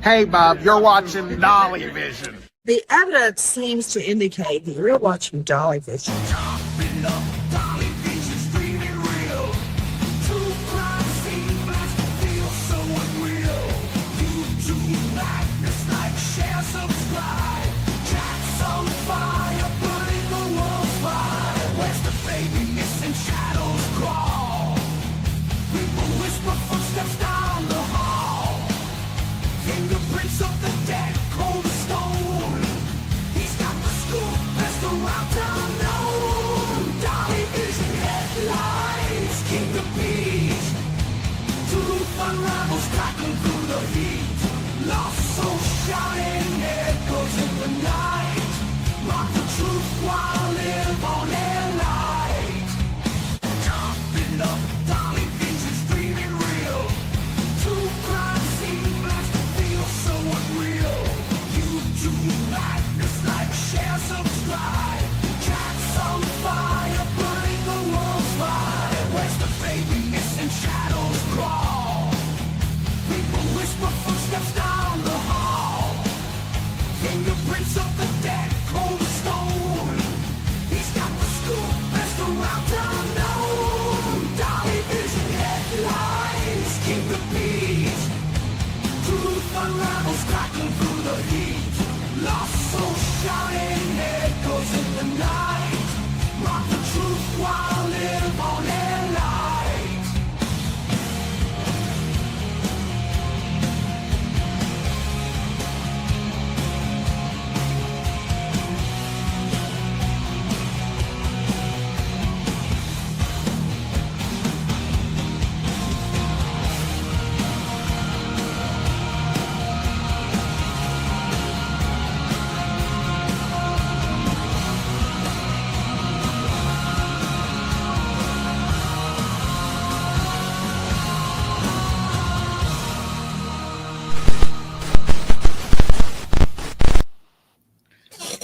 Hey, Bob, you're watching Dolly Vision. The evidence seems to indicate that you're watching Dolly Vision.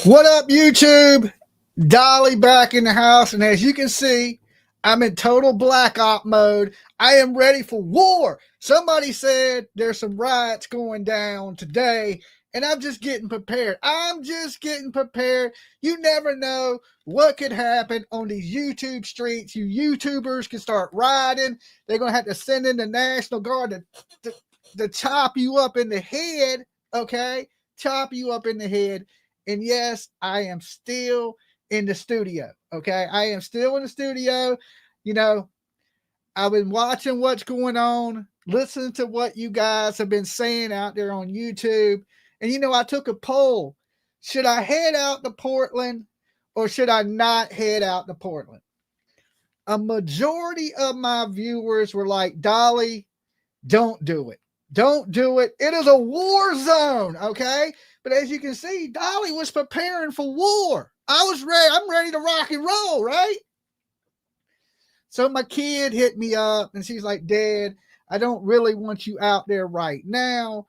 What up, YouTube? Dolly back in the house, and as you can see, I'm in total black op mode. I am ready for war. Somebody said there's some riots going down today, and I'm just getting prepared. You never know what could happen on these YouTube streets. You YouTubers can start rioting. They're going to have to send in the National Guard to chop you up in the head, okay? Chop you up in the head. And yes, I am still in the studio, okay? I am still in the studio. You know, I've been watching what's going on, listening to what you guys have been saying out there on YouTube. And, you know, I took a poll. Should I head out to Portland or should I not head out to Portland? A majority of my viewers were like, Dolly, don't do it. Don't do it. It is a war zone, okay? But as you can see, Dolly was preparing for war. I was ready. I'm ready to rock and roll, right? So my kid hit me up, and she's like, Dad, I don't really want you out there right now.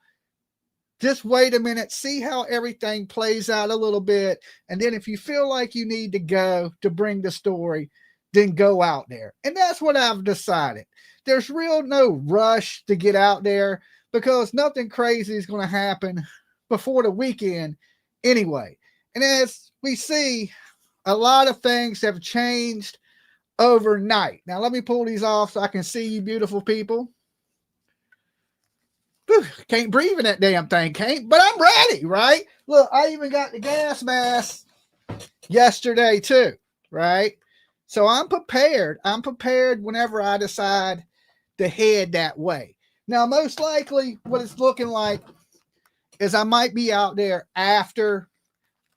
Just wait a minute. See how everything plays out a little bit. And then if you feel like you need to go to bring the story, then go out there. And that's what I've decided. There's no rush to get out there because nothing crazy is going to happen before the weekend anyway. And as we see, a lot of things have changed overnight. Now, let me pull these off so I can see you beautiful people. Whew, can't breathe in that damn thing, can't. But I'm ready, right? Look, I even got the gas mask yesterday too, right? So I'm prepared. I'm prepared whenever I decide to head that way. Now, most likely what it's looking like is I might be out there after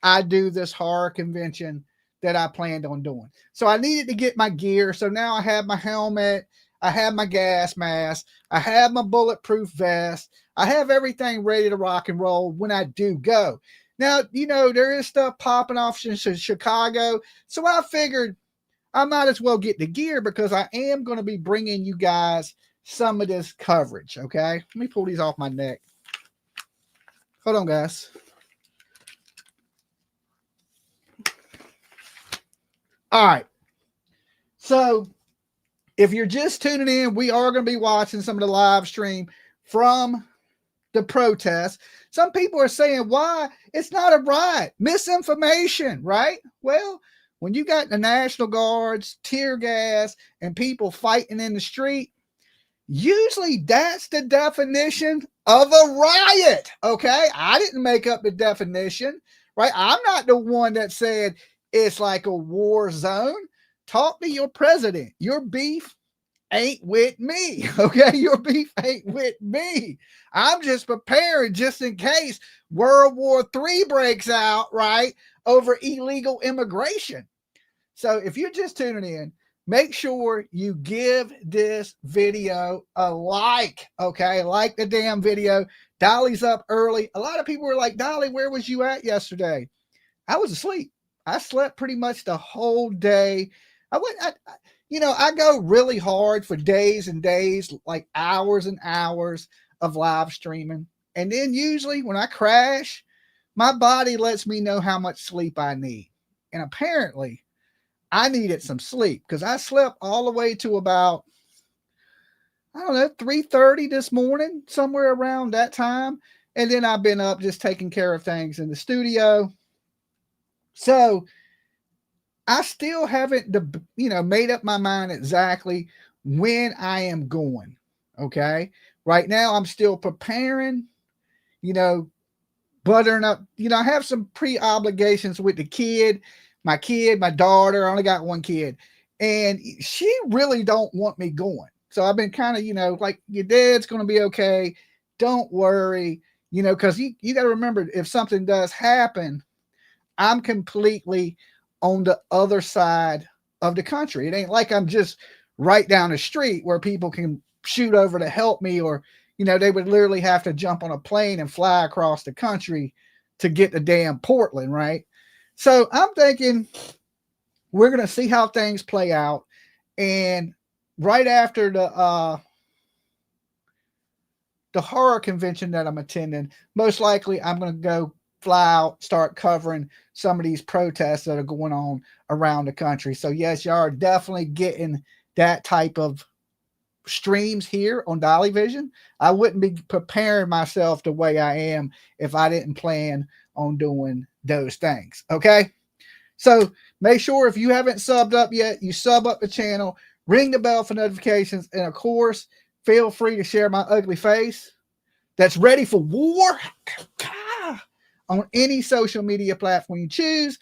I do this horror convention that I planned on doing. So I needed to get my gear. So now I have my helmet. I have my gas mask. I have my bulletproof vest. I have everything ready to rock and roll when I do go. Now, you know, there is stuff popping off in Chicago. So I figured I might as well get the gear because I am going to be bringing you guys some of this coverage, okay? Let me pull these off my neck. Hold on, guys. All right. So if you're just tuning in, we are going to be watching some of the live stream from the protest. Some people are saying, why? It's not a riot. Misinformation, right? Well, when you got the National Guards, tear gas, and people fighting in the street, usually that's the definition of a riot, okay? I didn't make up the definition, right? I'm not the one that said it's like a war zone. Talk to your president. Your beef ain't with me, okay? Your beef ain't with me. I'm just preparing just in case World War III breaks out, right, over illegal immigration. So if you're just tuning in, make sure you give this video a like, okay? Like the damn video. Dolly's up early. A lot of people were like, Dolly, where was you at yesterday? I was asleep. I slept pretty much the whole day. I go really hard for days and days, like hours and hours of live streaming. And then usually when I crash, my body lets me know how much sleep I need. And apparently I needed some sleep because I slept all the way to about, 3:30 this morning, somewhere around that time. And then I've been up just taking care of things in the studio. So I still haven't, made up my mind exactly when I am going. Okay. Right now I'm still preparing, buttering up, I have some pre-obligations with the kid, my daughter. I only got one kid and she really don't want me going. So I've been kind of, like, your dad's going to be okay. Don't worry, because you got to remember, if something does happen, I'm completely on the other side of the country. It ain't like I'm just right down the street where people can shoot over to help me, or, they would literally have to jump on a plane and fly across the country to get to damn Portland, right? So I'm thinking we're going to see how things play out. And right after the horror convention that I'm attending, most likely I'm going to go fly out, start covering some of these protests that are going on around the country. So yes, y'all are definitely getting that type of streams here on Dolly Vision. I wouldn't be preparing myself the way I am if I didn't plan on doing those things. Okay. So make sure if you haven't subbed up yet, you sub up the channel, ring the bell for notifications. And of course, feel free to share my ugly face that's ready for war on any social media platform you choose,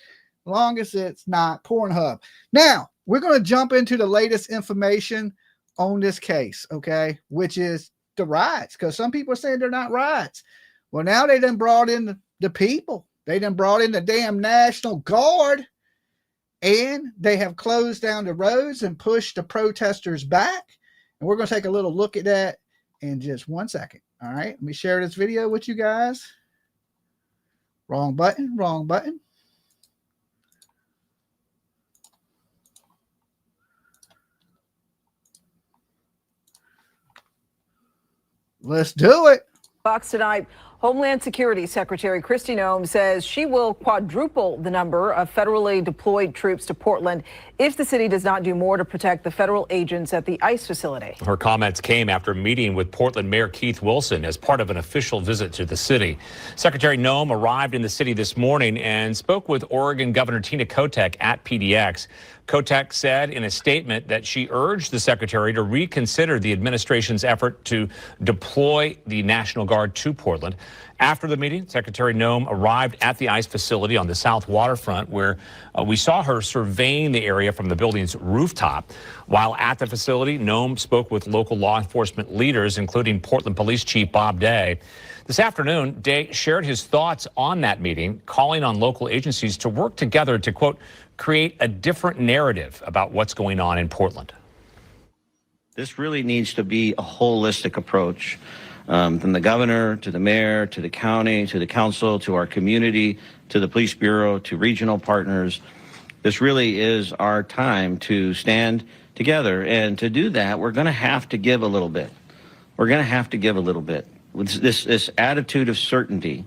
as long as it's not Pornhub. Now, we're going to jump into the latest information on this case, okay, which is the riots, because some people are saying they're not riots. Well, now they done brought in the people. They done brought in the damn National Guard, and they have closed down the roads and pushed the protesters back. And we're going to take a little look at that in just 1 second. All right, let me share this video with you guys. Wrong button, wrong button. Let's do it. Fox tonight, Homeland Security Secretary Kristi Noem says she will quadruple the number of federally deployed troops to Portland if the city does not do more to protect the federal agents at the ICE facility. Her comments came after a meeting with Portland Mayor Keith Wilson as part of an official visit to the city. Secretary Noem arrived in the city this morning and spoke with Oregon Governor Tina Kotek at PDX. Kotek said in a statement that she urged the secretary to reconsider the administration's effort to deploy the National Guard to Portland. After the meeting, Secretary Noem arrived at the ICE facility on the south waterfront, where we saw her surveying the area from the building's rooftop. While at the facility, Noem spoke with local law enforcement leaders, including Portland Police Chief Bob Day. This afternoon, Day shared his thoughts on that meeting, calling on local agencies to work together to, quote, create a different narrative about what's going on in Portland. This really needs to be a holistic approach, from the governor to the mayor to the county to the council to our community to the police bureau to regional partners. This really is our time to stand together, and to do that, we're going to have to give a little bit. We're going to have to give a little bit. This attitude of certainty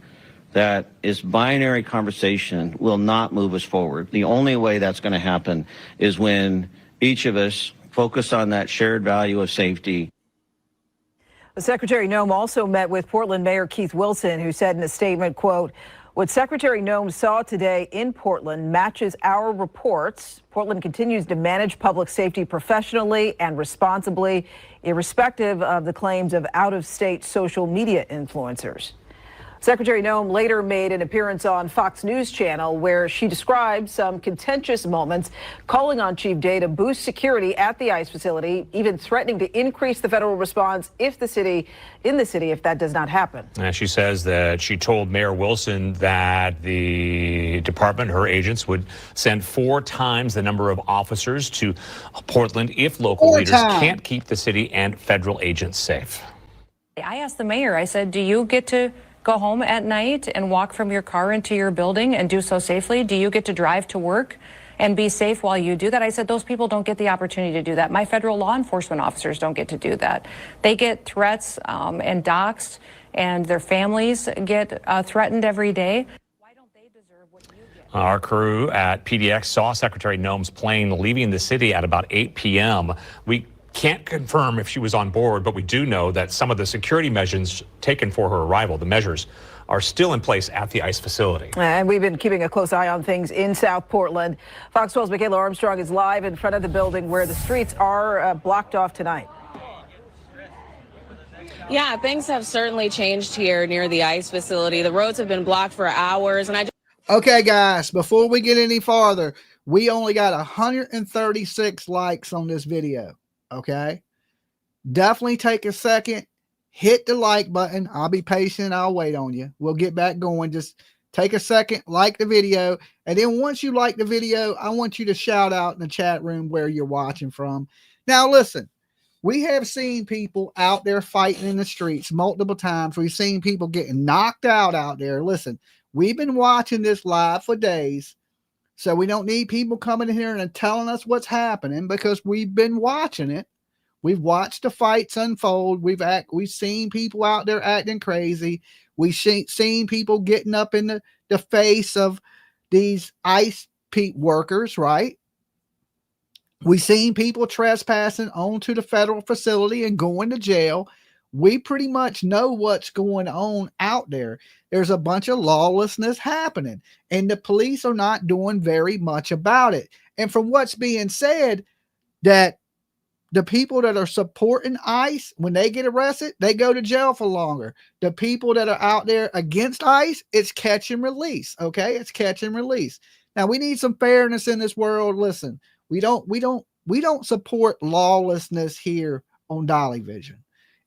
that is binary conversation will not move us forward. The only way that's going to happen is when each of us focus on that shared value of safety. Secretary Noem also met with Portland Mayor Keith Wilson, who said in a statement, quote, "What Secretary Noem saw today in Portland matches our reports. Portland continues to manage public safety professionally and responsibly, irrespective of the claims of out-of-state social media influencers." Secretary Noem later made an appearance on Fox News Channel where she described some contentious moments, calling on Chief Day to boost security at the ICE facility, even threatening to increase the federal response if if that does not happen. And she says that she told Mayor Wilson that the department, her agents, would send 4 times the number of officers to Portland if local leaders can't keep the city and federal agents safe. I asked the mayor, I said, do you get to go home at night and walk from your car into your building and do so safely? Do you get to drive to work and be safe while you do that? I said, those people don't get the opportunity to do that. My federal law enforcement officers don't get to do that. They get threats and doxxed, and their families get threatened every day. Why don't they deserve what you get? Our crew at PDX saw Secretary Noem's plane leaving the city at about 8 p.m. We can't confirm if she was on board, but we do know that some of the security measures taken for her arrival, the measures, are still in place at the ICE facility. And we've been keeping a close eye on things in South Portland. Fox 12's Michaela Armstrong is live in front of the building where the streets are blocked off tonight. Yeah, things have certainly changed here near the ICE facility. The roads have been blocked for hours. And Okay, guys, before we get any farther, we only got 136 likes on this video. Okay, definitely take a second, hit the like button. I'll be patient. I'll wait on you. We'll get back going. Just take a second, like the video. And then once you like the video, I want you to shout out in the chat room where you're watching from. Now, listen, we have seen people out there fighting in the streets multiple times. We've seen people getting knocked out there. Listen, we've been watching this live for days. So we don't need people coming in here and telling us what's happening because we've been watching it. We've watched the fights unfold. We've seen people out there acting crazy. We've seen people getting up in the face of these ICE workers, right? We've seen people trespassing onto the federal facility and going to jail. We pretty much know what's going on out there. There's a bunch of lawlessness happening, and the police are not doing very much about it. And from what's being said, that the people that are supporting ICE, when they get arrested, they go to jail for longer. The people that are out there against ICE, it's catch and release. Okay, it's catch and release. Now we need some fairness in this world. Listen, we don't support lawlessness here on Dolly Vision.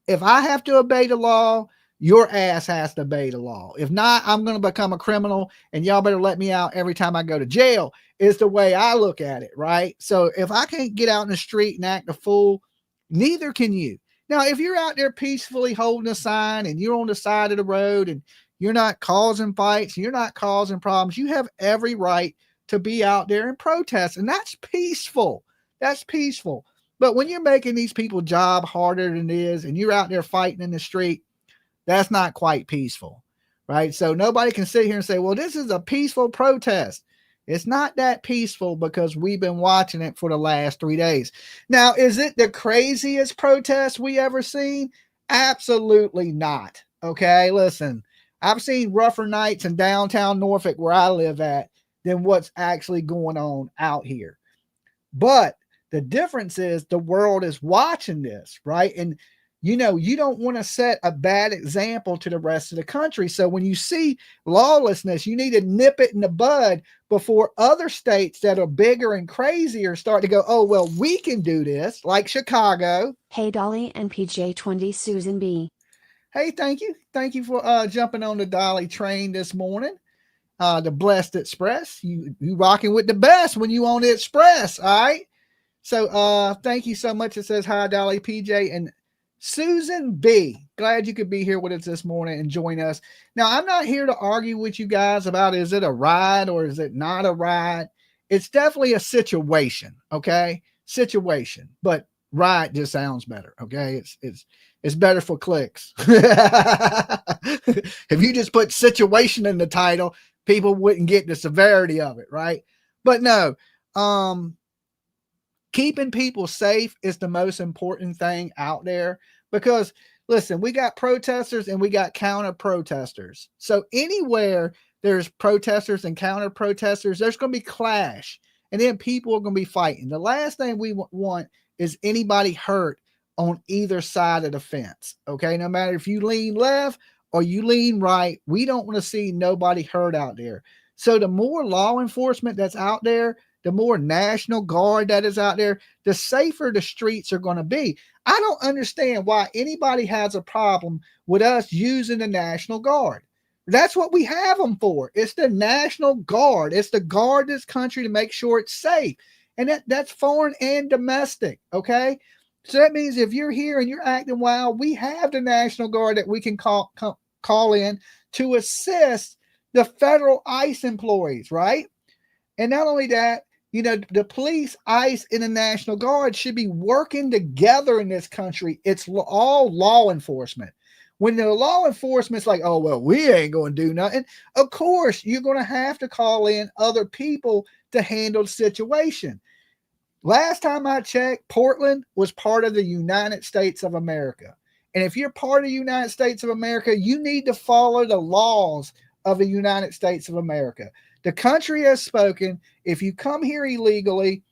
If I have to obey the law, your ass has to obey the law. If not, I'm going to become a criminal, and y'all better let me out every time I go to jail, is the way I look at it, right? So if I can't get out in the street and act a fool, neither can you. Now, if you're out there peacefully holding a sign and you're on the side of the road and you're not causing fights, you're not causing problems, you have every right to be out there and protest, and that's peaceful. That's peaceful. But when you're making these people job harder than it is and you're out there fighting in the street, that's not quite peaceful, right? So nobody can sit here and say, well, this is a peaceful protest. It's not that peaceful because we've been watching it for the last 3 days. Now, is it the craziest protest we ever seen? Absolutely not. Okay, listen, I've seen rougher nights in downtown Norfolk where I live at than what's actually going on out here. But the difference is the world is watching this, right? And, you know, you don't want to set a bad example to the rest of the country. So when you see lawlessness, you need to nip it in the bud before other states that are bigger and crazier start to go, oh, well, we can do this, like Chicago. Hey, Dolly and PJ20 Susan B. Hey, thank you. Thank you for jumping on the Dolly train this morning. The Blessed Express. You rocking with the best when you on the Express, all right? So thank you so much. It says hi, Dolly, PJ, and Susan B. Glad you could be here with us this morning and join us. Now, I'm not here to argue with you guys about is it a ride or is it not a ride. It's definitely a situation, okay? Situation, but ride just sounds better, okay? It's better for clicks. If you just put situation in the title, people wouldn't get the severity of it, right? But no, keeping people safe is the most important thing out there because, listen, we got protesters and we got counter protesters. So anywhere there's protesters and counter protesters, there's going to be clash, and then people are going to be fighting. The last thing we want is anybody hurt on either side of the fence. Okay. No matter if you lean left or you lean right, we don't want to see nobody hurt out there. So the more law enforcement that's out there, the more National Guard that is out there, the safer the streets are going to be. I don't understand why anybody has a problem with us using the National Guard. That's what we have them for. It's the National Guard. It's to guard this country to make sure it's safe. And that's foreign and domestic, okay? So that means if you're here and you're acting wild, we have the National Guard that we can call in to assist the federal ICE employees, right? And not only that, you know, the police, ICE, and the National Guard should be working together in this country. It's all law enforcement. When the law enforcement's like, oh, well, we ain't going to do nothing. Of course, you're going to have to call in other people to handle the situation. Last time I checked, Portland was part of the United States of America. And if you're part of the United States of America, you need to follow the laws of the United States of America. The country has spoken. If you come here illegally,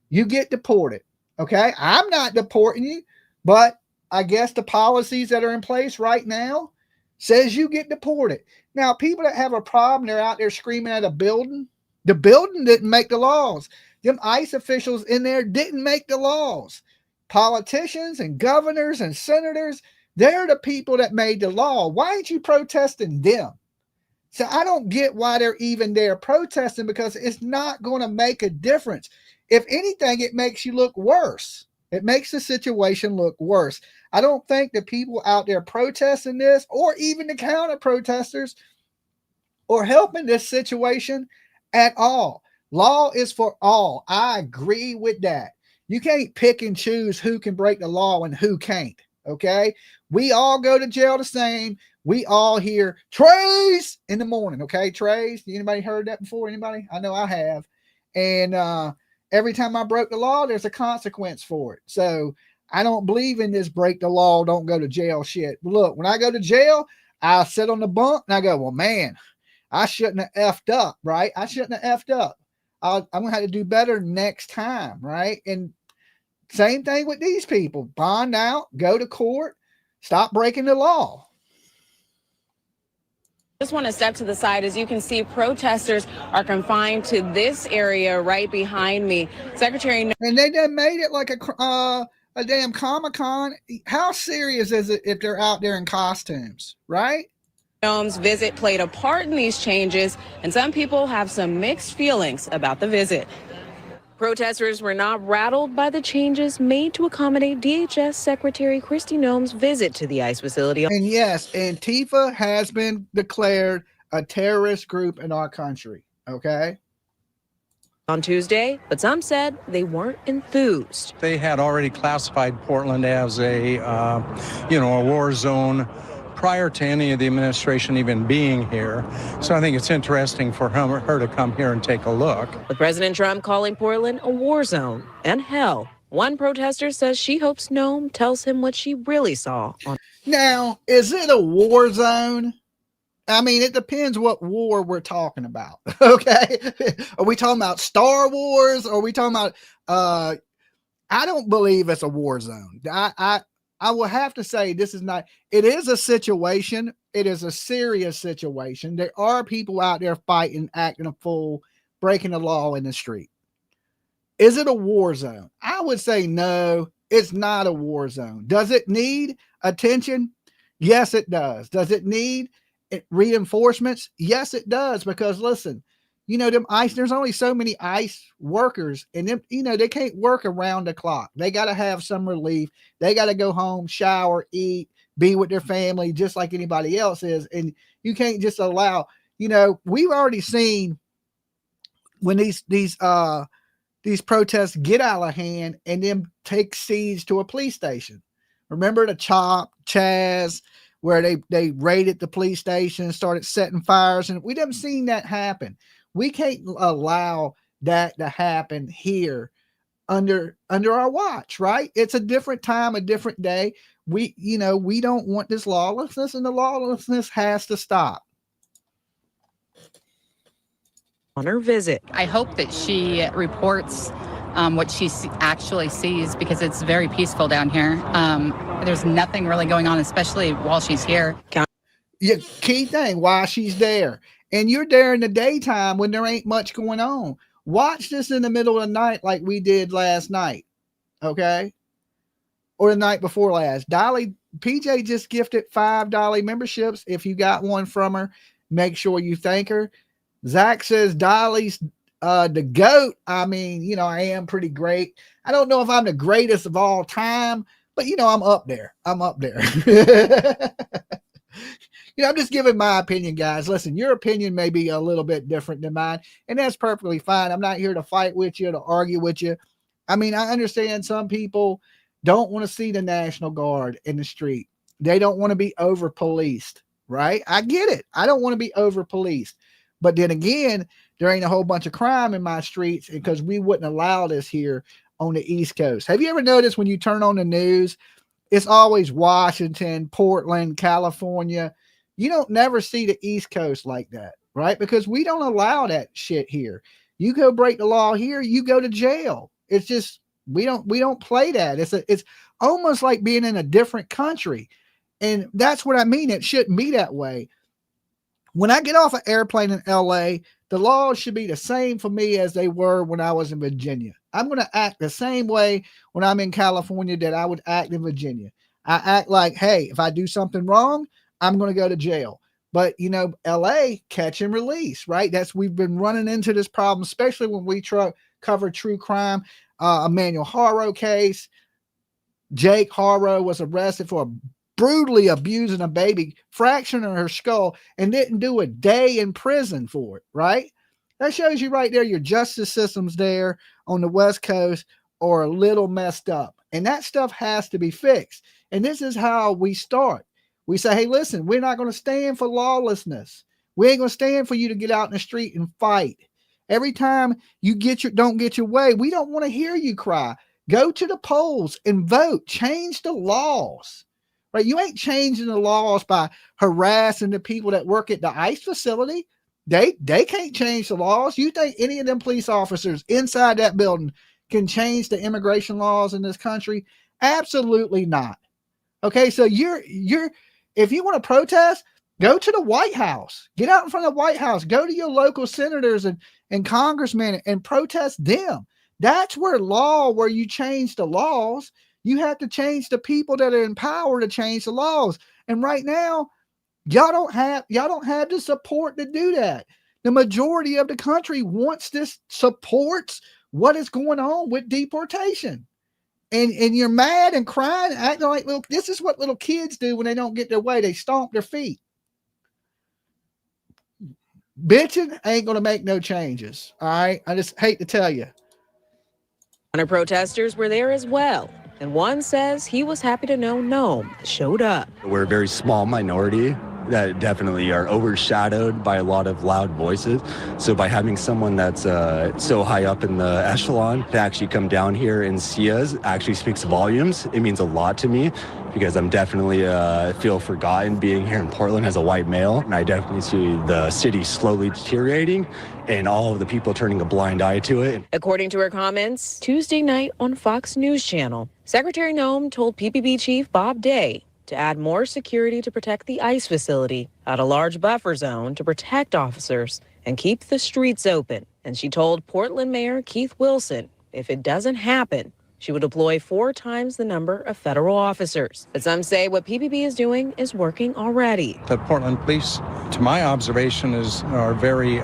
you get deported. Okay. I'm not deporting you, but I guess the policies that are in place right now says you get deported. Now, people that have a problem, they're out there screaming at a building. The building didn't make the laws. Them ICE officials in there didn't make the laws. Politicians and governors and senators, they're the people that made the law. Why aren't you protesting them? So I don't get why they're even there protesting, because it's not going to make a difference. If anything, it makes you look worse. It makes the situation look worse. I don't think the people out there protesting this, or even the counter protesters, are helping this situation at all. Law is for all. I agree with that. You can't pick and choose who can break the law and who can't. Okay. We all go to jail the same. We all hear Trace in the morning. Okay. Trace. Anybody heard that before? Anybody? I know I have. And, every time I broke the law, there's a consequence for it. So I don't believe in this break the law, don't go to jail shit. Look, when I go to jail, I sit on the bunk and I go, well, man, I shouldn't have effed up, right? I shouldn't have effed up. I'm going to have to do better next time, right? And same thing with these people. Bond out, go to court, stop breaking the law. Just want to step to the side. As you can see, protesters are confined to this area right behind me. Secretary, and they done made it like a damn Comic-Con. How serious is it if they're out there in costumes, right? Noem's visit played a part in these changes, and some people have some mixed feelings about the visit. Protesters were not rattled by the changes made to accommodate DHS Secretary Kristi Noem's visit to the ICE facility. And yes, Antifa has been declared a terrorist group in our country, okay? On Tuesday, but some said they weren't enthused. They had already classified Portland as a war zone prior to any of the administration even being here. So I think it's interesting for her to come here and take a look. With President Trump calling Portland a war zone and hell, one protester says she hopes Noem tells him what she really saw. Now, is it a war zone? I mean, it depends what war we're talking about, okay? Are we talking about Star Wars? Or are we talking about, I don't believe it's a war zone. I will have to say this is not, it is a situation. It is a serious situation. There are people out there fighting, acting a fool, breaking the law in the street. Is it a war zone? I would say no, it's not a war zone. Does it need attention? Yes, it does. Does it need reinforcements? Yes, it does. Because listen, you know, them ICE, there's only so many ICE workers, and them, you know, they can't work around the clock. They got to have some relief. They got to go home, shower, eat, be with their family, just like anybody else is. And you can't just allow, you know, we've already seen when these protests get out of hand and then take siege to a police station. Remember the Chaz, where they raided the police station and started setting fires, and we haven't seen that happen. We can't allow that to happen here under our watch, right? It's a different time, a different day. We don't want this lawlessness, and the lawlessness has to stop. On her visit, I hope that she reports what she actually sees, because it's very peaceful down here. There's nothing really going on, especially while she's here. Yeah, key thing, why she's there. And you're there in the daytime when there ain't much going on. Watch this in the middle of the night like we did last night, okay? Or the night before last. Dolly, PJ just gifted $5 memberships. If you got one from her, make sure you thank her. Zach says Dolly's the GOAT. I mean, I am pretty great. I don't know if I'm the greatest of all time, but I'm up there. I'm up there. I'm just giving my opinion, guys. Listen, your opinion may be a little bit different than mine, and that's perfectly fine. I'm not here to fight with you, to argue with you. I mean, I understand some people don't want to see the National Guard in the street. They don't want to be over-policed, right? I get it. I don't want to be over-policed. But then again, there ain't a whole bunch of crime in my streets because we wouldn't allow this here on the East Coast. Have you ever noticed when you turn on the news, it's always Washington, Portland, California. You don't never see the East Coast like that, right? Because we don't allow that shit here. You go break the law here, you go to jail. It's just, we don't play that. It's almost like being in a different country. And that's what I mean. It shouldn't be that way. When I get off an airplane in LA, the laws should be the same for me as they were when I was in Virginia. I'm going to act the same way when I'm in California that I would act in Virginia. I act like, hey, if I do something wrong, I'm going to go to jail. But, LA, catch and release, right? We've been running into this problem, especially when we cover true crime. Emmanuel Haro case. Jake Haro was arrested for brutally abusing a baby, fracturing her skull, and didn't do a day in prison for it, right? That shows you right there your justice systems there on the West Coast are a little messed up. And that stuff has to be fixed. And this is how we start. We say, hey, listen, we're not going to stand for lawlessness. We ain't going to stand for you to get out in the street and fight. Every time you don't get your way, we don't want to hear you cry. Go to the polls and vote. Change the laws. Right? You ain't changing the laws by harassing the people that work at the ICE facility. They can't change the laws. You think any of them police officers inside that building can change the immigration laws in this country? Absolutely not. Okay, so if you want to protest, go to the White House. Get out in front of the White House. Go to your local senators and congressmen and protest them. That's where you change the laws. You have to change the people that are in power to change the laws. And right now, y'all don't have the support to do that. The majority of the country supports what is going on with deportation. And you're mad and crying, acting like this is what little kids do when they don't get their way. They stomp their feet. Bitching ain't going to make no changes. All right. I just hate to tell you. Other protesters were there as well. And one says he was happy to know Noam showed up. We're a very small minority that definitely are overshadowed by a lot of loud voices. So by having someone that's so high up in the echelon to actually come down here and see us actually speaks volumes. It means a lot to me because I'm definitely feel forgotten being here in Portland as a white male. And I definitely see the city slowly deteriorating and all of the people turning a blind eye to it. According to her comments, Tuesday night on Fox News Channel, Secretary Noam told PPB Chief Bob Day to add more security to protect the ICE facility, add a large buffer zone to protect officers, and keep the streets open. And she told Portland Mayor Keith Wilson if it doesn't happen, she would deploy 4 times the number of federal officers. But some say what PPB is doing is working already. The Portland police, to my observation, are very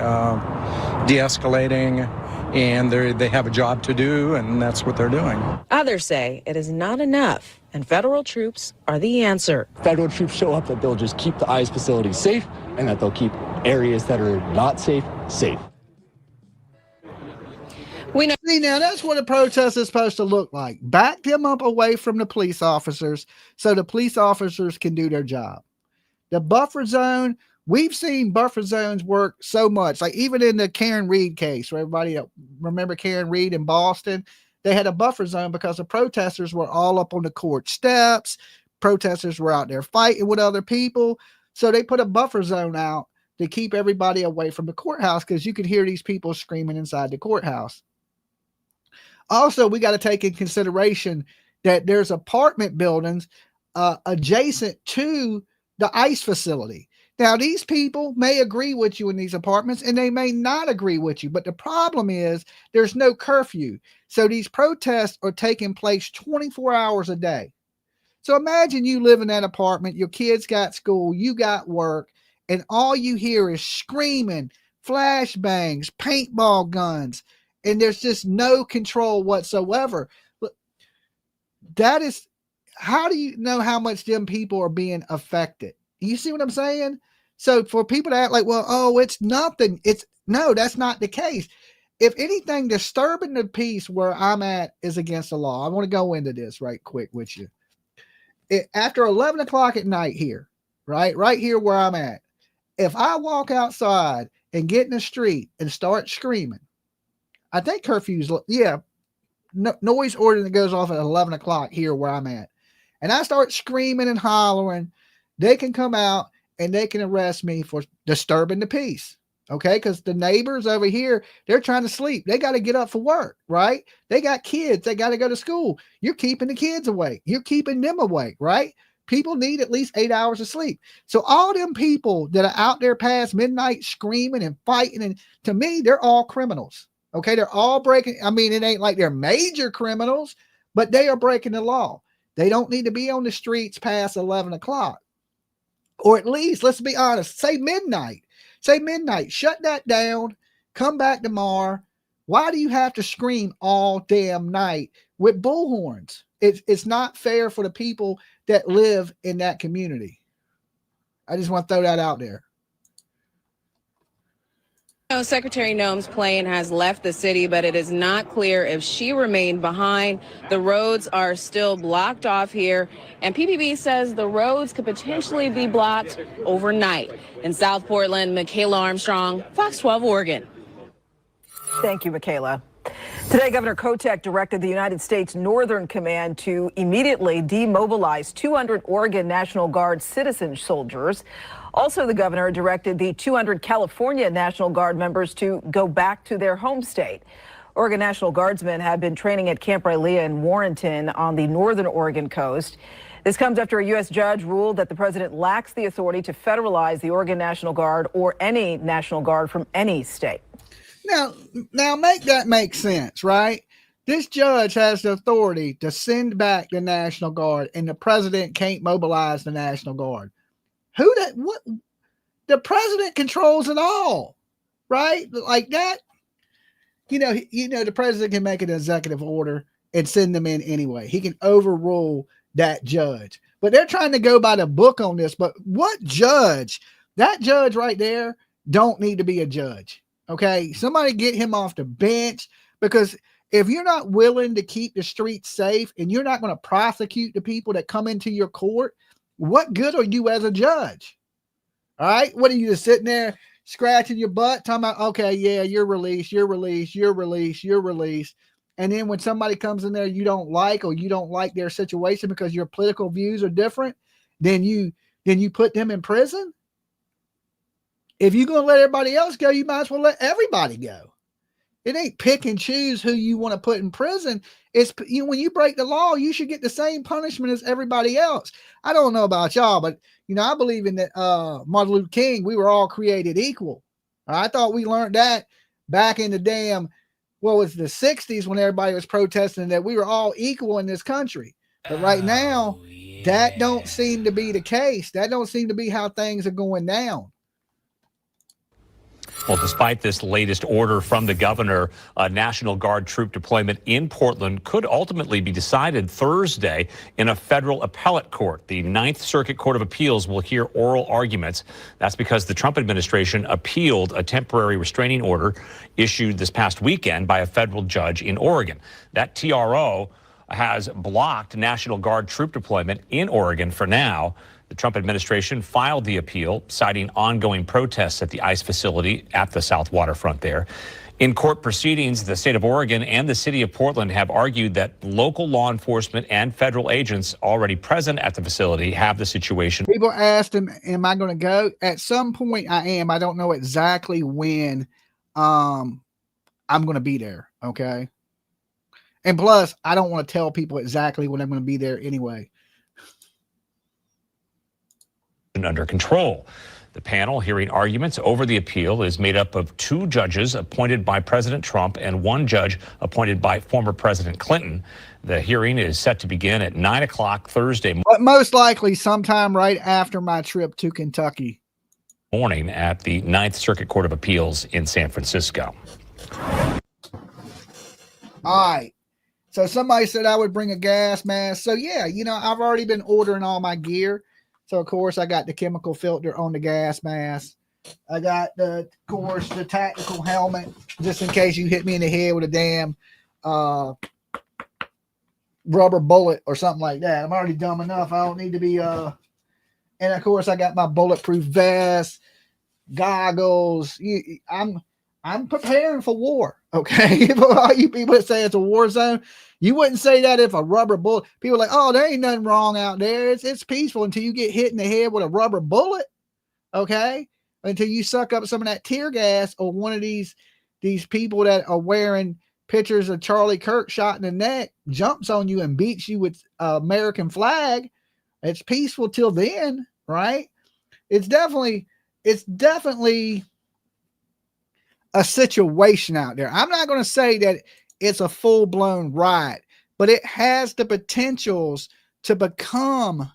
de-escalating, and they have a job to do, and that's what they're doing. Others say it is not enough, and federal troops are the answer. Federal troops show up, that they'll just keep the ICE facility safe, and that they'll keep areas that are not safe, safe. We know. See, now that's what a protest is supposed to look like. Back them up away from the police officers so the police officers can do their job. The buffer zone, we've seen buffer zones work so much. Like even in the Karen Reed case, for everybody that remember Karen Reed in Boston, they had a buffer zone because the protesters were all up on the court steps. Protesters were out there fighting with other people. So they put a buffer zone out to keep everybody away from the courthouse because you could hear these people screaming inside the courthouse. Also, we got to take in consideration that there's apartment buildings adjacent to the ICE facility. Now, these people may agree with you in these apartments and they may not agree with you, but the problem is there's no curfew. So these protests are taking place 24 hours a day. So imagine you live in that apartment, your kids got school, you got work, and all you hear is screaming, flashbangs, paintball guns, and there's just no control whatsoever. That is, how do you know how much them people are being affected? You see what I'm saying? So for people to act like, well, oh, it's nothing. No, that's not the case. If anything, disturbing the peace where I'm at is against the law. I want to go into this right quick with you. After 11 o'clock at night here, right here where I'm at, if I walk outside and get in the street and start screaming, I think curfew's, noise ordinance goes off at 11 o'clock here where I'm at, and I start screaming and hollering, they can come out and they can arrest me for disturbing the peace. Okay, because the neighbors over here, they're trying to sleep. They got to get up for work, right? They got kids. They got to go to school. You're keeping the kids awake. You're keeping them awake, right? People need at least 8 hours of sleep. So all them people that are out there past midnight screaming and fighting, and to me, they're all criminals. Okay, they're all breaking. I mean, it ain't like they're major criminals, but they are breaking the law. They don't need to be on the streets past 11 o'clock. Or at least, let's be honest, say midnight. Say midnight, shut that down, come back tomorrow. Why do you have to scream all damn night with bullhorns? It's not fair for the people that live in that community. I just want to throw that out there. Secretary Noem's plane has left the city, but it is not clear if she remained behind. The roads are still blocked off here, and PPB says the roads could potentially be blocked overnight. In South Portland, Michaela Armstrong, Fox 12 Oregon. Thank you, Michaela. Today, Governor Kotek directed the United States Northern Command to immediately demobilize 200 Oregon National Guard citizen soldiers. Also, the governor directed the 200 California National Guard members to go back to their home state. Oregon National Guardsmen have been training at Camp Rylea in Warrenton on the northern Oregon coast. This comes after a U.S. judge ruled that the president lacks the authority to federalize the Oregon National Guard or any National Guard from any state. Now make that make sense, right? This judge has the authority to send back the National Guard, and the president can't mobilize the National Guard. What? The president controls it all, right? Like that. The president can make an executive order and send them in anyway. He can overrule that judge. But they're trying to go by the book on this. But what judge? That judge right there don't need to be a judge. Okay, somebody get him off the bench, because if you're not willing to keep the streets safe and you're not going to prosecute the people that come into your court, what good are you as a judge? All right, what are you just sitting there scratching your butt talking about, okay, yeah, you're released, you're released, you're released, you're released. And then when somebody comes in there you don't like, or you don't like their situation because your political views are different, then you put them in prison? If you're going to let everybody else go, you might as well let everybody go. It ain't pick and choose who you want to put in prison. It's when you break the law, you should get the same punishment as everybody else. I don't know about y'all, but I believe in that Martin Luther King, we were all created equal. I thought we learned that back in the damn, what was the 60s, when everybody was protesting that we were all equal in this country. But right now, that don't seem to be the case. That don't seem to be how things are going down. Well, despite this latest order from the governor, a National Guard troop deployment in Portland could ultimately be decided Thursday in a federal appellate court. The Ninth Circuit Court of Appeals will hear oral arguments. That's because the Trump administration appealed a temporary restraining order issued this past weekend by a federal judge in Oregon. That TRO has blocked National Guard troop deployment in Oregon for now. The Trump administration filed the appeal, citing ongoing protests at the ICE facility at the South Waterfront there. In court proceedings, the state of Oregon and the city of Portland have argued that local law enforcement and federal agents already present at the facility have the situation. People asked him, am I going to go? At some point I am. I don't know exactly when I'm going to be there. Okay. And plus, I don't want to tell people exactly when I'm going to be there anyway. Under control. The panel hearing arguments over the appeal is made up of 2 judges appointed by President Trump and 1 judge appointed by former President Clinton. The hearing is set to begin at 9 o'clock Thursday but most likely sometime right after my trip to Kentucky morning at the 9th Circuit Court of Appeals in San Francisco. All right. So somebody said I would bring a gas mask. So yeah, you know, I've already been ordering all my gear. So of course I got the chemical filter on the gas mask. I got of course, the tactical helmet, just in case you hit me in the head with a damn rubber bullet or something like that. I'm already dumb enough. I don't need to be and of course I got my bulletproof vest, goggles. I'm preparing for war. Okay. All you people that say it's a war zone, you wouldn't say that if a rubber bullet. People are like, oh, there ain't nothing wrong out there. It's peaceful until you get hit in the head with a rubber bullet. Okay. Until you suck up some of that tear gas, or one of these people that are wearing pictures of Charlie Kirk shot in the neck jumps on you and beats you with American flag. It's peaceful till then, right? It's definitely a situation out there. I'm not going to say that it's a full-blown riot, but it has the potentials to become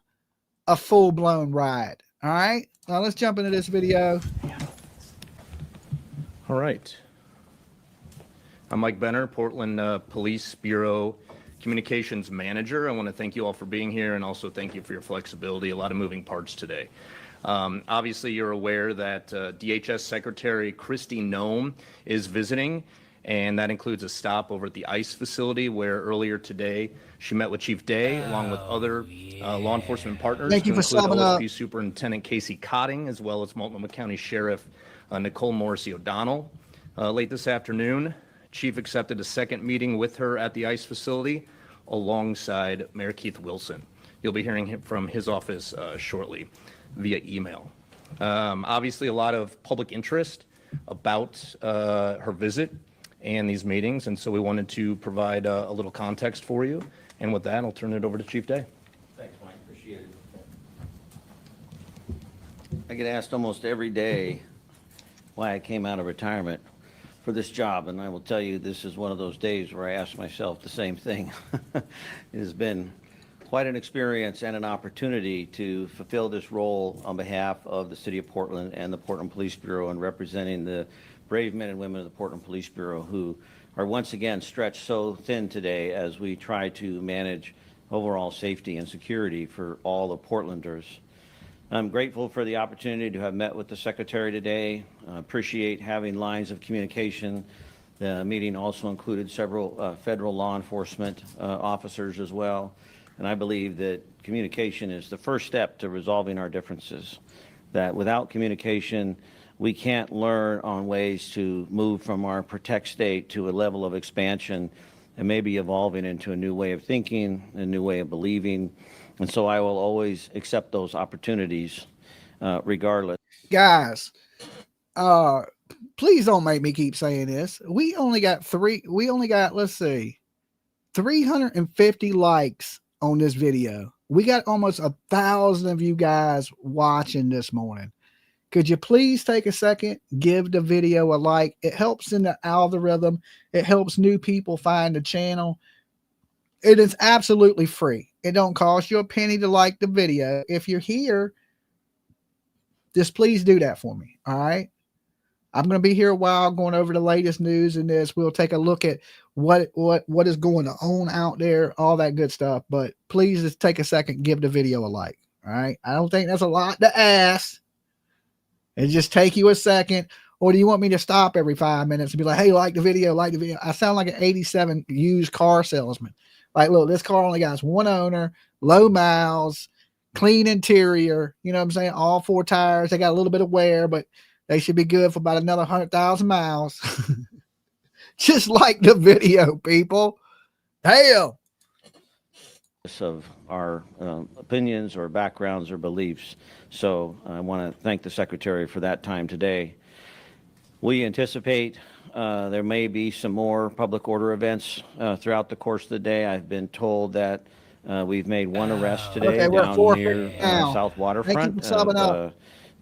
a full-blown riot. All right. Now let's jump into this video. All right. I'm Mike Benner, Portland Police Bureau Communications Manager. I want to thank you all for being here, and also thank you for your flexibility. A lot of moving parts today. Obviously, you're aware that DHS Secretary Kristi Noem is visiting, and that includes a stop over at the ICE facility, where earlier today she met with Chief Day along with other law enforcement partners. Thank you for summing up. OSP Superintendent Casey Cotting, as well as Multnomah County Sheriff Nicole Morrissey O'Donnell. Late this afternoon, Chief accepted a second meeting with her at the ICE facility alongside Mayor Keith Wilson. You'll be hearing from his office shortly via email. Obviously, a lot of public interest about her visit and these meetings, and so we wanted to provide a little context for you. And with that, I'll turn it over to Chief Day. Thanks, Mike. Appreciate it. I get asked almost every day why I came out of retirement for this job, and I will tell you this is one of those days where I ask myself the same thing. It has been quite an experience and an opportunity to fulfill this role on behalf of the City of Portland and the Portland Police Bureau, and representing the brave men and women of the Portland Police Bureau who are once again stretched so thin today as we try to manage overall safety and security for all the Portlanders. I'm grateful for the opportunity to have met with the Secretary today. Appreciate having lines of communication. The meeting also included several federal law enforcement officers as well. And I believe that communication is the first step to resolving our differences. That without communication, we can't learn on ways to move from our protect state to a level of expansion and maybe evolving into a new way of thinking, a new way of believing. And so I will always accept those opportunities regardless. Guys, please don't make me keep saying this. We only got, let's see, 350 likes on this video. We got almost 1,000 of you guys watching this morning. Could you please take a second, give the video a like? It helps in the algorithm. It helps new people find the channel. It is absolutely free. It don't cost you a penny to like the video. If you're here, just please do that for me. All right. I'm going to be here a while going over the latest news in this. We'll take a look at what is going on out there, all that good stuff. But please just take a second, give the video a like. All right. I don't think that's a lot to ask. It just take you a second. Or do you want me to stop every 5 minutes and be like, hey, like the video, like the video? I sound like an 87 used car salesman. Like, look, this car only got one owner, low miles, clean interior. You know what I'm saying? All 4 tires. They got a little bit of wear, but they should be good for about another 100,000 miles. Just like the video, people. Hell. Of our opinions or backgrounds or beliefs. So I want to thank the Secretary for that time today. We anticipate there may be some more public order events throughout the course of the day. I've been told that we've made 1 arrest today down near South Waterfront.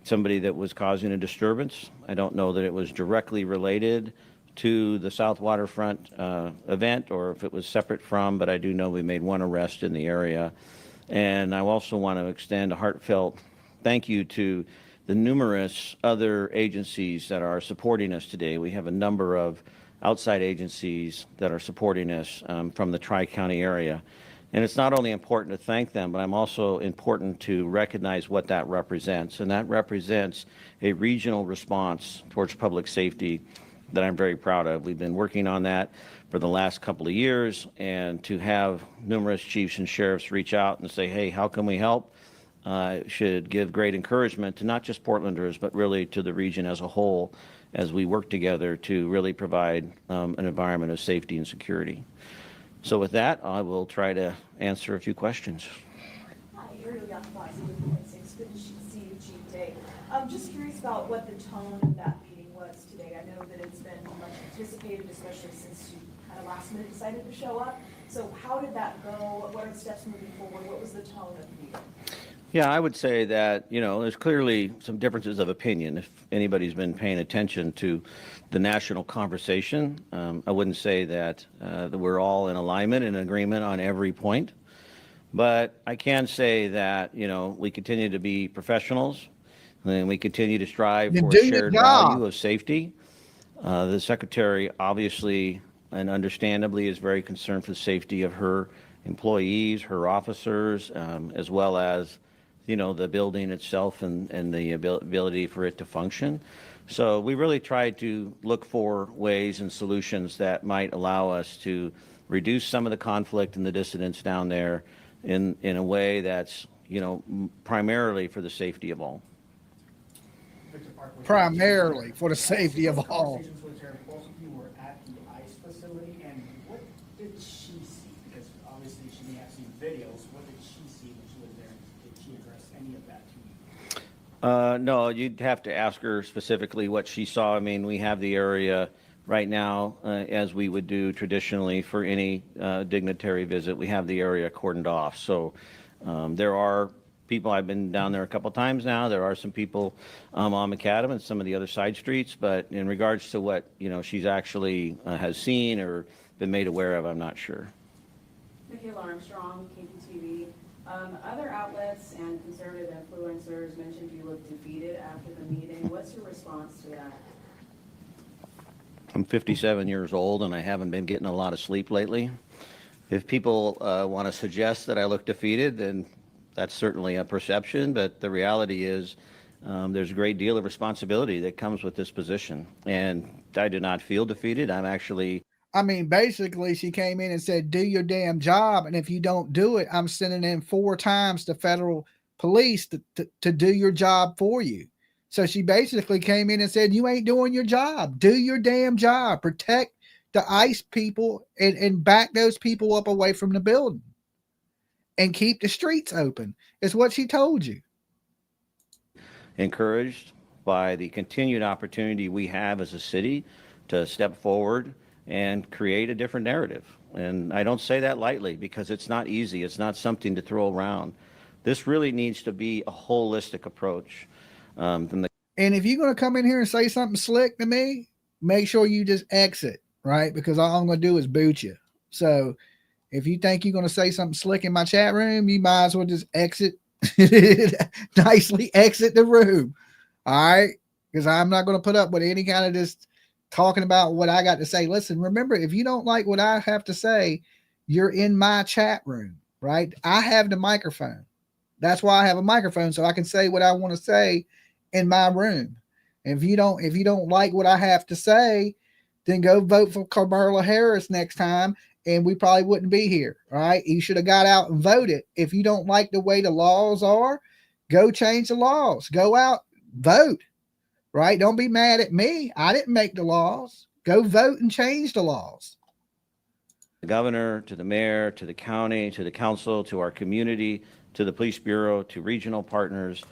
Somebody that was causing a disturbance. I don't know that it was directly related to the South Waterfront event or if it was separate from, but I do know we made 1 arrest in the area. And I also want to extend a heartfelt thank you to the numerous other agencies that are supporting us today. We have a number of outside agencies that are supporting us from the Tri-County area. And it's not only important to thank them, but I'm also important to recognize what that represents. And that represents a regional response towards public safety that I'm very proud of. We've been working on that for the last couple of years, and to have numerous chiefs and sheriffs reach out and say, hey, how can we help? Should give great encouragement to not just Portlanders, but really to the region as a whole as we work together to really provide an environment of safety and security. So with that, I will try to answer a few questions. Hi, Ariel Yakubasi with 1.6. Good to see you, Chief, today. I'm just curious about what the tone of that meeting was today. I know that it's been much anticipated, especially since you kind of last minute decided to show up. So how did that go? What are the steps moving forward? What was the tone of the meeting? Yeah, I would say that, there's clearly some differences of opinion. If anybody's been paying attention to the national conversation, I wouldn't say that we're all in alignment and agreement on every point. But I can say that, we continue to be professionals and we continue to strive for a shared value of safety. The Secretary obviously and understandably is very concerned for the safety of her employees, her officers, as well as the building itself and the ability for it to function. So we really try to look for ways and solutions that might allow us to reduce some of the conflict and the dissidents down there in a way that's, primarily for the safety of all. Primarily for the safety of all. Both of you were at the ICE facility, and what did she see? Because obviously she may have seen videos. What did she see when she was there? Did she address any of that to you? No, you'd have to ask her specifically what she saw. I mean, we have the area right now, as we would do traditionally for any dignitary visit. We have the area cordoned off. So there are people, I've been down there a couple times now. There are some people on Macadam and some of the other side streets, but in regards to what, she's actually has seen or been made aware of, I'm not sure. Michaela Armstrong, KPTV. Other outlets and conservative influencers mentioned you looked defeated after the meeting. What's your response to that? I'm 57 years old and I haven't been getting a lot of sleep lately. If people want to suggest that I look defeated, then that's certainly a perception, but the reality is there's a great deal of responsibility that comes with this position. And I do not feel defeated. I'm actually... basically she came in and said, do your damn job. And if you don't do it, I'm sending in 4 times the federal police to do your job for you. So she basically came in and said, you ain't doing your job. Do your damn job. Protect the ICE people and back those people up away from the building. And keep the streets open, is what she told you. Encouraged by the continued opportunity we have as a city to step forward and create a different narrative. And I don't say that lightly because it's not easy. It's not something to throw around. This really needs to be a holistic approach. And if you're going to come in here and say something slick to me, make sure you just exit, right? Because all I'm going to do is boot you. So if you think you're going to say something slick in my chat room, you might as well just exit, nicely exit the room. All right. Because I'm not going to put up with any kind of just talking about what I got to say. Listen, remember, if you don't like what I have to say, you're in my chat room, right? I have the microphone. That's why I have a microphone, so I can say what I want to say in my room. And if you don't like what I have to say, then go vote for Kamala Harris next time and we probably wouldn't be here. All right. You should have got out and voted. If you don't like the way the laws are, go change the laws. Go out, vote. Right. Don't be mad at me. I didn't make the laws. Go vote and change the laws. The governor, to the mayor, to the county, to the council, to our community, to the police bureau, to regional partners.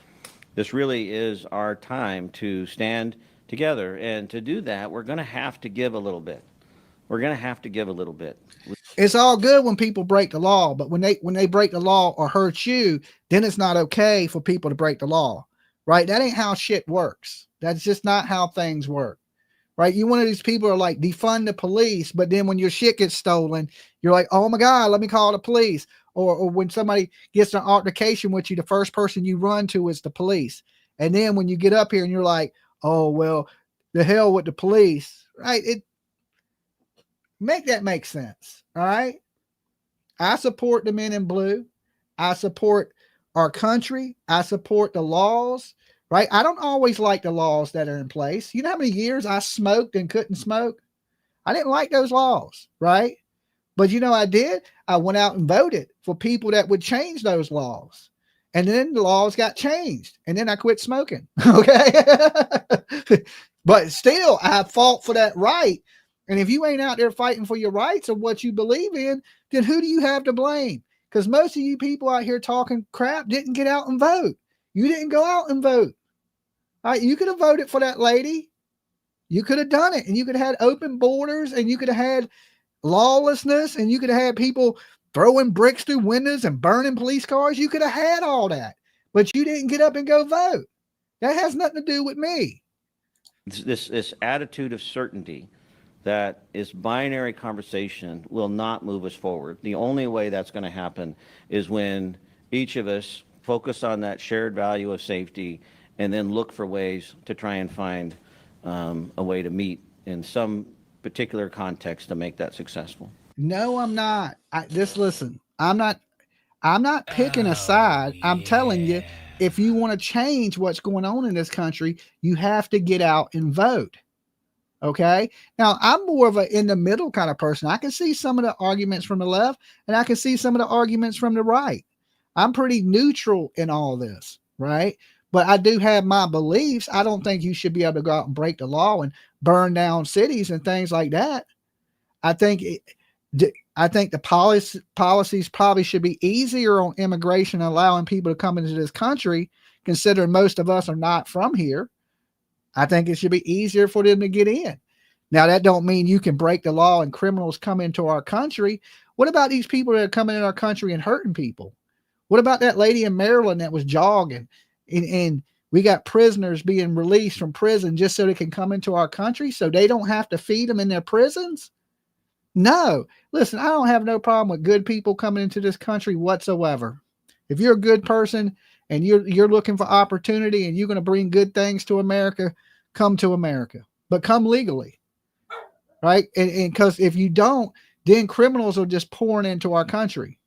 This really is our time to stand together. And to do that, we're going to have to give a little bit. We're going to have to give a little bit. It's all good when people break the law, but when they break the law or hurt you, then it's not okay for people to break the law. Right? That ain't how shit works. That's just not how things work. Right? You one of these people are like defund the police, but then when your shit gets stolen, you're like, oh my God, let me call the police. Or when somebody gets an altercation with you, the first person you run to is the police. And then when you get up here and you're like, oh, well, the hell with the police, right? Make that make sense. All right. I support the men in blue. I support our country. I support the laws. Right? I don't always like the laws that are in place. You know how many years I smoked and couldn't smoke? I didn't like those laws, right? But you know I did? I went out and voted for people that would change those laws. And then the laws got changed. And then I quit smoking. Okay. But still, I fought for that right. And if you ain't out there fighting for your rights or what you believe in, then who do you have to blame? Because most of you people out here talking crap didn't get out and vote. You didn't go out and vote. All right, you could have voted for that lady. You could have done it, and you could have had open borders, and you could have had lawlessness, and you could have had people throwing bricks through windows and burning police cars. You could have had all that, but you didn't get up and go vote. That has nothing to do with me. This attitude of certainty that is binary conversation will not move us forward. The only way that's going to happen is when each of us focus on that shared value of safety and then look for ways to try and find a way to meet in some particular context to make that successful. No, I'm not. Listen, I'm not picking a side. I'm telling you, if you want to change what's going on in this country, you have to get out and vote. Okay. Now I'm more of a in the middle kind of person. I can see some of the arguments from the left and I can see some of the arguments from the right. I'm pretty neutral in all this. Right. But I do have my beliefs. I don't think you should be able to go out and break the law and burn down cities and things like that. I think the policies probably should be easier on immigration, allowing people to come into this country, considering most of us are not from here. I think it should be easier for them to get in. Now, that don't mean you can break the law and criminals come into our country. What about these people that are coming in our country and hurting people? What about that lady in Maryland that was jogging? And we got prisoners being released from prison just so they can come into our country so they don't have to feed them in their prisons? No. Listen, I don't have no problem with good people coming into this country whatsoever. If you're a good person and you're looking for opportunity and you're going to bring good things to America, come to America. But come legally. Right? And because if you don't, then criminals are just pouring into our country.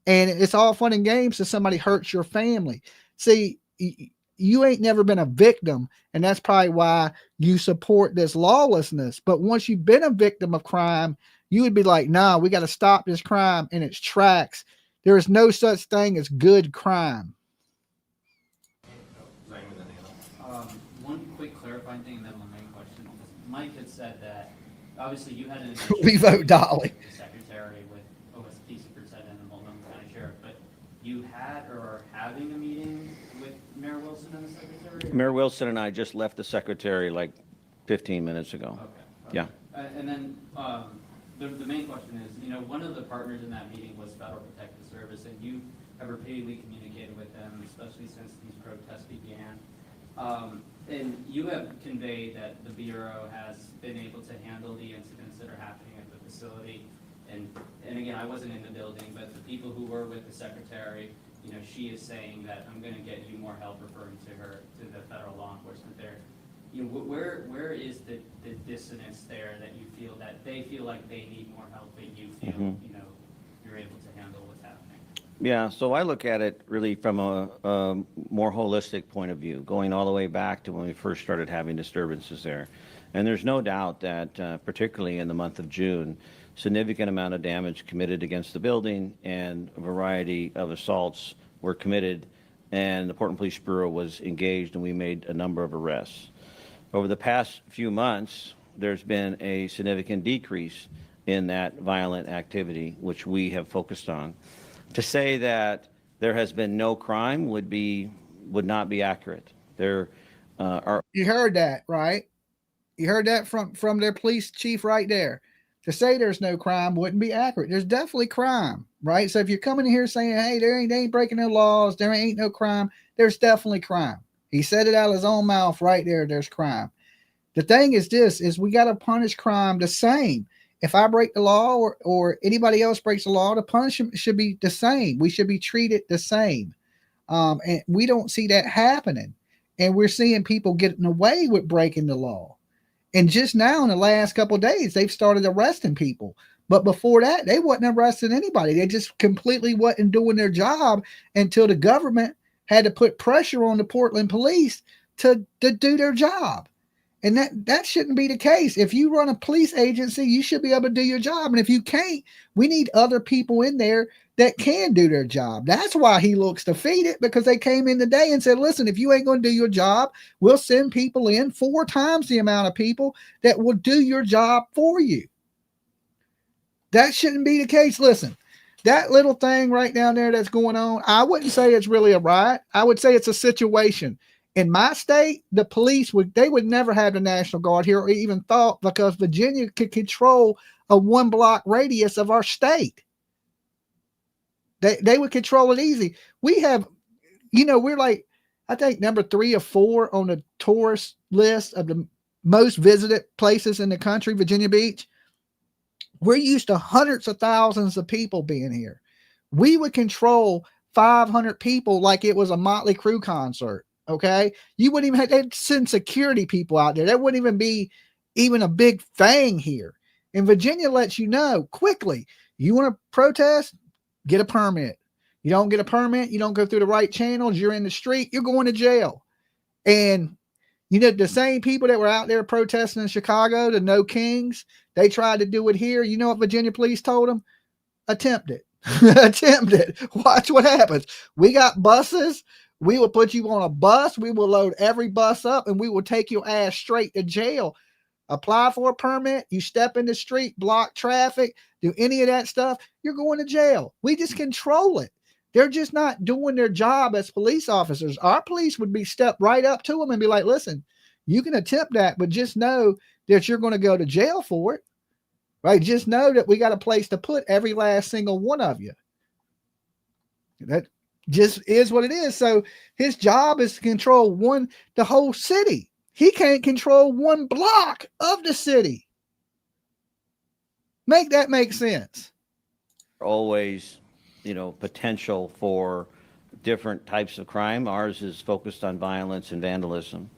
And it's all fun and games if somebody hurts your family. See, you ain't never been a victim, and that's probably why you support this lawlessness. But once you've been a victim of crime, you would be like, nah, we got to stop this crime in its tracks. There is no such thing as good crime. One quick clarifying thing, and then my main question. Mike had said that obviously you had an we vote Dolly. Secretary with OSP Superintendent and Multnomah County Sheriff, but you had or are having a meeting with Mayor Wilson and the Secretary? Mayor Wilson and I just left the Secretary like 15 minutes ago. Okay. Yeah. And then the main question is, you know, one of the partners in that meeting was Federal Protective Service, and you have repeatedly communicated with them, especially since these protests began. And you have conveyed that the Bureau has been able to handle the incidents that are happening at the facility. And again, I wasn't in the building, but the people who were with the Secretary, you know, she is saying that I'm going to get you more help, referring to her, to the federal law enforcement there. You know, where is the dissonance there that you feel that they feel like they need more help, but you feel, you know, you're able to handle what's happening? Yeah, so I look at it really from a more holistic point of view, going all the way back to when we first started having disturbances there. And there's no doubt that particularly in the month of June, significant amount of damage committed against the building, and a variety of assaults were committed, and the Portland Police Bureau was engaged, and we made a number of arrests. Over the past few months, there's been a significant decrease in that violent activity, which we have focused on. To say that there has been no crime would not be accurate. There are. You heard that, right? You heard that from their police chief right there. To say there's no crime wouldn't be accurate. There's definitely crime, right? So if you're coming in here saying, hey, they ain't breaking no laws, there ain't no crime, there's definitely crime. He said it out of his own mouth right there. There's crime. The thing is this, is we got to punish crime the same. If I break the law or anybody else breaks the law, the punishment should be the same. We should be treated the same. And we don't see that happening. And we're seeing people getting away with breaking the law. And just now in the last couple of days, they've started arresting people. But before that, they wasn't arresting anybody. They just completely wasn't doing their job until the government had to put pressure on the Portland police to do their job. And that shouldn't be the case. If you run a police agency, you should be able to do your job. And if you can't, we need other people in there that can do their job. That's why he looks defeated, because they came in today and said, listen, if you ain't going to do your job, we'll send people in 4 times the amount of people that will do your job for you. That shouldn't be the case. Listen, that little thing right down there that's going on, I wouldn't say it's really a riot. I would say it's a situation. In my state, the police would never have the National Guard here, or even thought, because Virginia could control a 1-block radius of our state. They would control it easy. We have, we're like, I think number 3 or 4 on the tourist list of the most visited places in the country, Virginia Beach. We're used to hundreds of thousands of people being here. We would control 500 people like it was a Motley Crue concert. Okay, you wouldn't even have, they'd send security people out there. That wouldn't even be a big thing here. And Virginia lets you know quickly, you want to protest, get a permit. You don't get a permit, you don't go through the right channels, you're in the street, you're going to jail. And the same people that were out there protesting in Chicago, the No Kings, they tried to do it here. You know what Virginia police told them? Attempt it. Attempt it. Watch what happens. We got buses. We will put you on a bus. We will load every bus up, and we will take your ass straight to jail. Apply for a permit. You step in the street, block traffic, do any of that stuff, you're going to jail. We just control it. They're just not doing their job as police officers. Our police would be step right up to them and be like, listen, you can attempt that, but just know that you're going to go to jail for it. Right? Just know that we got a place to put every last single one of you. That just is what it is. So his job is to control the whole city. He can't control 1 block of the city. Make that make sense. Always, potential for different types of crime. Ours is focused on violence and vandalism.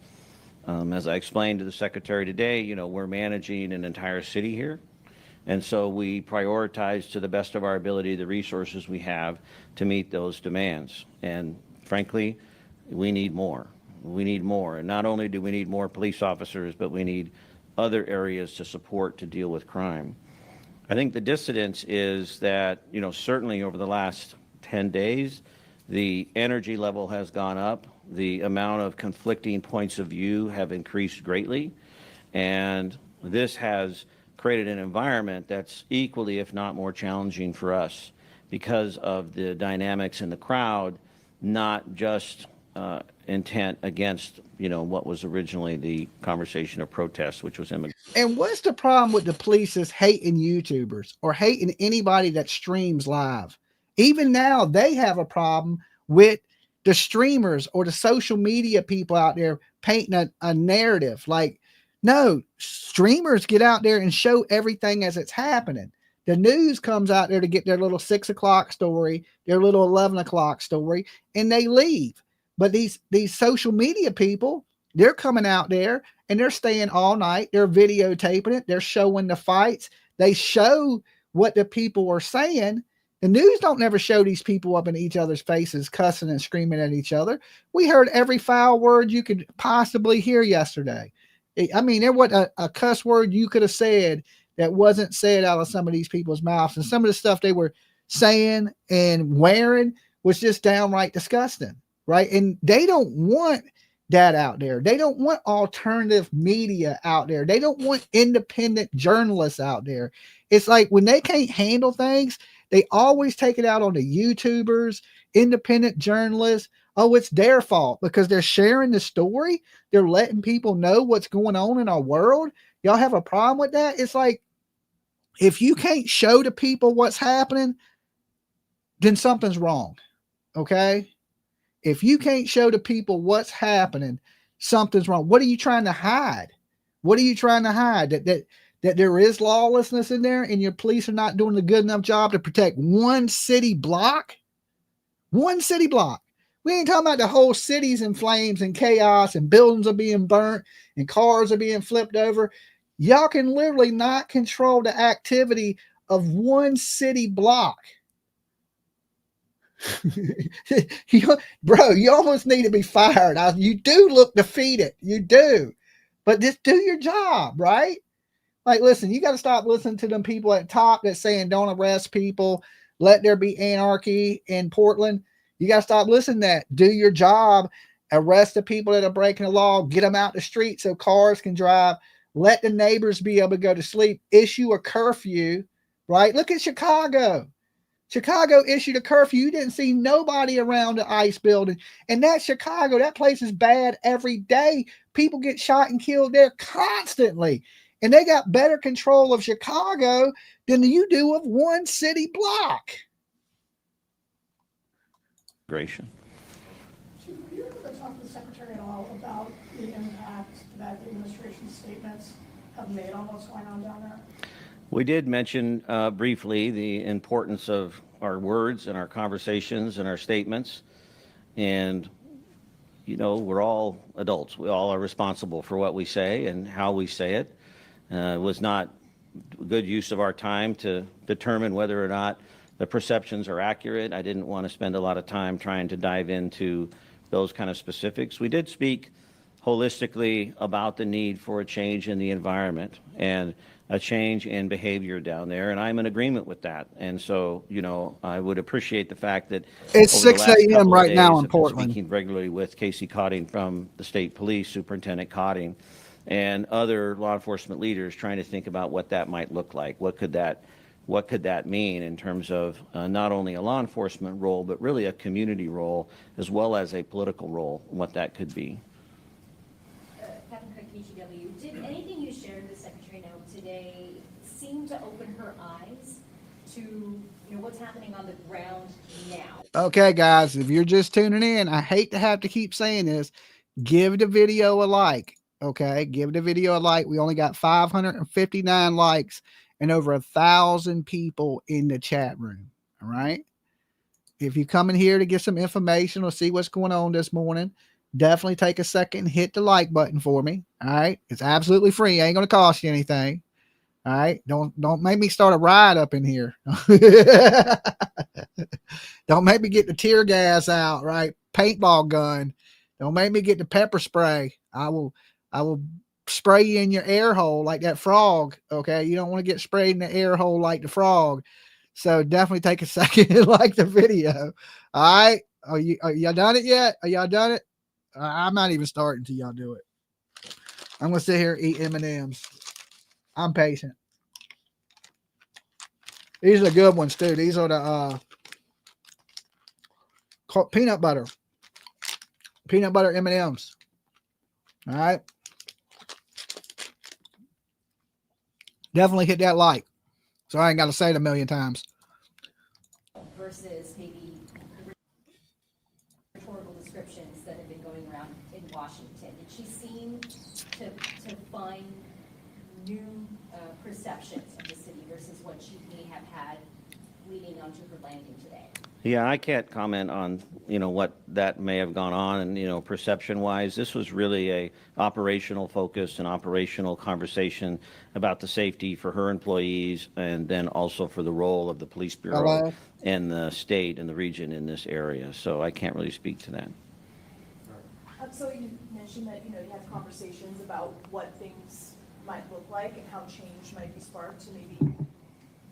As I explained to the secretary today, we're managing an entire city here. And so we prioritize to the best of our ability the resources we have to meet those demands. And frankly, we need more. We need more. And not only do we need more police officers, but we need other areas to support to deal with crime. I think the dissidence is that, certainly over the last 10 days, the energy level has gone up. The amount of conflicting points of view have increased greatly. And this has created an environment that's equally, if not more challenging for us because of the dynamics in the crowd, not just intent against, what was originally the conversation of protest, which was immigrants. And what's the problem with the police is hating YouTubers or hating anybody that streams live? Even now, they have a problem with the streamers or the social media people out there painting a narrative. Like, no, streamers get out there and show everything as it's happening. The news comes out there to get their little 6 o'clock story, their little 11 o'clock story, and they leave. But these social media people, they're coming out there and they're staying all night. They're videotaping it. They're showing the fights. They show what the people are saying. The news don't never show these people up in each other's faces, cussing and screaming at each other. We heard every foul word you could possibly hear yesterday. I mean, there wasn't a cuss word you could have said that wasn't said out of some of these people's mouths. And some of the stuff they were saying and wearing was just downright disgusting, right? And they don't want that out there. They don't want alternative media out there. They don't want independent journalists out there. It's like when they can't handle things, they always take it out on the YouTubers, independent journalists. Oh, it's their fault because they're sharing the story. They're letting people know what's going on in our world. Y'all have a problem with that? It's like, if you can't show the people what's happening, then something's wrong. Okay? If you can't show the people what's happening, something's wrong. What are you trying to hide? What are you trying to hide? That there is lawlessness in there and your police are not doing a good enough job to protect one city block? One city block. We ain't talking about the whole city's in flames and chaos and buildings are being burnt and cars are being flipped over. Y'all can literally not control the activity of one city block. Bro, you almost need to be fired. You do look defeated. You do. But just do your job, right? Like, listen, you got to stop listening to them people at top that's saying don't arrest people. Let there be anarchy in Portland. You got to stop listening to that. Do your job. Arrest the people that are breaking the law. Get them out the street so cars can drive. Let the neighbors be able to go to sleep. Issue a curfew, right? Look at Chicago. Chicago issued a curfew. You didn't see nobody around the ICE building. And that's Chicago. That place is bad every day. People get shot and killed there constantly. And they got better control of Chicago than you do of one city block. Gration. Are you able to talk to the Secretary at all about the impact that the administration's statements have made on what's going on down there? We did mention briefly the importance of our words and our conversations and our statements. And, you know, we're all adults. We all are responsible for what we say and how we say it. It was not good use of our time to determine whether or not the perceptions are accurate. I didn't want to spend a lot of time trying to dive into those kind of specifics. We did speak holistically about the need for a change in the environment and a change in behavior down there, and I'm in agreement with that. And so, you know, I would appreciate the fact that it's over 6 a.m. right now in Portland. Speaking regularly with Casey Cotting from the state police, Superintendent Cotting, and other law enforcement leaders trying to think about what that might look like. What could that mean in terms of not only a law enforcement role, but really a community role as well as a political role, what that could be. Captain Cook, KGW, did anything you shared with Secretary Noem today seem to open her eyes to, you know, what's happening on the ground now? Okay, guys, if you're just tuning in, I hate to have to keep saying this. Give the video a like. Okay, give the video a like. We only got 559 likes and over 1,000 people in the chat room. All right. If you come in here to get some information or see what's going on this morning, definitely take a second and hit the like button for me. All right. It's absolutely free. Ain't going to cost you anything. All right. Don't make me start a riot up in here. Don't make me get the tear gas out, right? Paintball gun. Don't make me get the pepper spray. I will spray you in your air hole like that frog. Okay. You don't want to get sprayed in the air hole like the frog. So definitely take a second and like the video. All right. Are y'all done it yet? Are y'all done it? I'm not even starting till y'all do it. I'm going to sit here and eat M&Ms. I'm patient. These are the good ones too. These are the peanut butter M&Ms. All right. Definitely hit that like. So I ain't got to say it a million times. Versus maybe rhetorical descriptions that have been going around in Washington. Did she seem to find new perceptions of the city versus what she may have had leading onto her landing today? Yeah, I can't comment on, you know, what that may have gone on and, you know, perception-wise. This was really a operational focus and operational conversation about the safety for her employees and then also for the role of the police bureau and the state and the region in this area. So I can't really speak to that. So you mentioned that, you know, you have conversations about what things might look like and how change might be sparked to maybe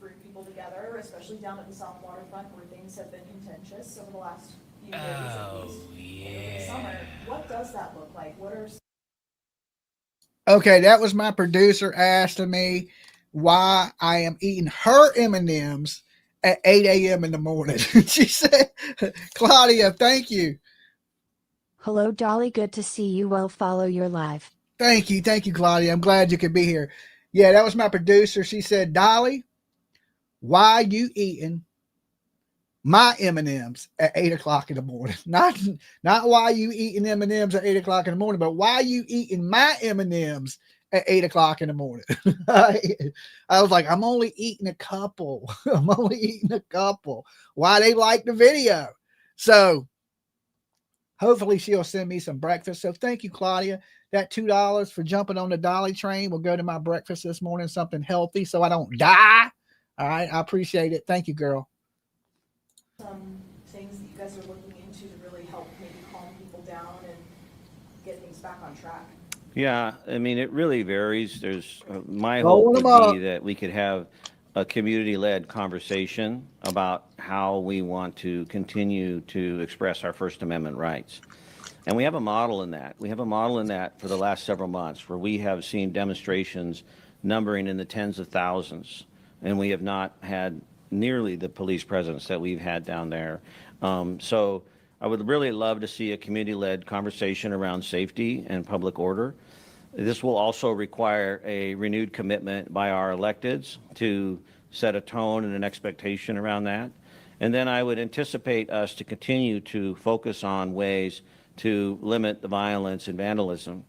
bring people together, especially down at the South Waterfront where things have been contentious over the last few days at least over the summer. What does that look like? What are Okay, that was my producer asking me why I am eating her M&Ms at 8 a.m. in the morning. She said, Claudia, thank you. Hello, Dolly. Good to see you. Well, follow your live. Thank you, Claudia. I'm glad you could be here. Yeah, that was my producer. She said, Dolly, why you eating my M&Ms at 8 o'clock in the morning? Not why you eating M&Ms at 8 o'clock in the morning, but why you eating my M&Ms at 8 o'clock in the morning? I was like, I'm only eating a couple. I'm only eating a couple. Why they like the video? So hopefully she'll send me some breakfast. So thank you, Claudia. That $2 for jumping on the Dolly train will go to my breakfast this morning, something healthy so I don't die. All right. I appreciate it. Thank you, girl. some things that you guys are looking into to really help maybe calm people down and get things back on track? Yeah, I mean, it really varies. There's my hope would be that we could have a community-led conversation about how we want to continue to express our First Amendment rights. And we have a model in that. We have a model in that for the last several months where we have seen demonstrations numbering in the tens of thousands, and we have not had nearly the police presence that we've had down there. So I would really love to see a community-led conversation around safety and public order. This will also require a renewed commitment by our electeds to set a tone and an expectation around that. And then I would anticipate us to continue to focus on ways to limit the violence and vandalism.